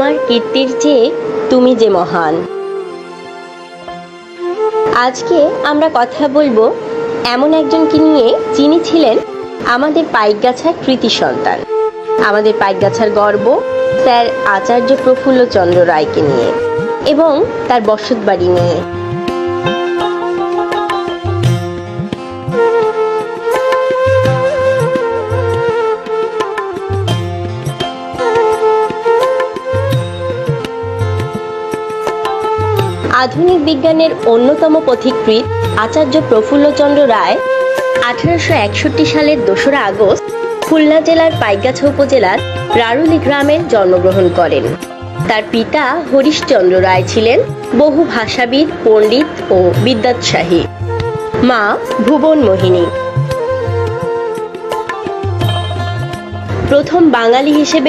তোমার কীর্তির চেয়ে তুমি যে মহান। আজকে আমরা কথা বলবো এমন একজনকে নিয়ে, যিনি ছিলেন আমাদের পাইকগাছার কৃতি সন্তান, আমাদের পাইকগাছার গর্ব, স্যার আচার্য প্রফুল্লচন্দ্র রায়কে নিয়ে এবং তার বসতবাড়ি নিয়ে। আধুনিক বিজ্ঞানের অন্যতম পথিকৃৎ আচার্য প্রফুল্লচন্দ্র রায় 1861 সালের 2রা আগস্ট খুলনা জেলার পাইকগাছা উপজেলার রারুলি গ্রামে জন্মগ্রহণ করেন। তার পিতা হরিশচন্দ্র রায় ছিলেন বহু ভাষাবিদ, পণ্ডিত ও বিদ্যাৎসাহী। মা ভুবন মোহিনী। প্রথম বাঙালি হিসেবে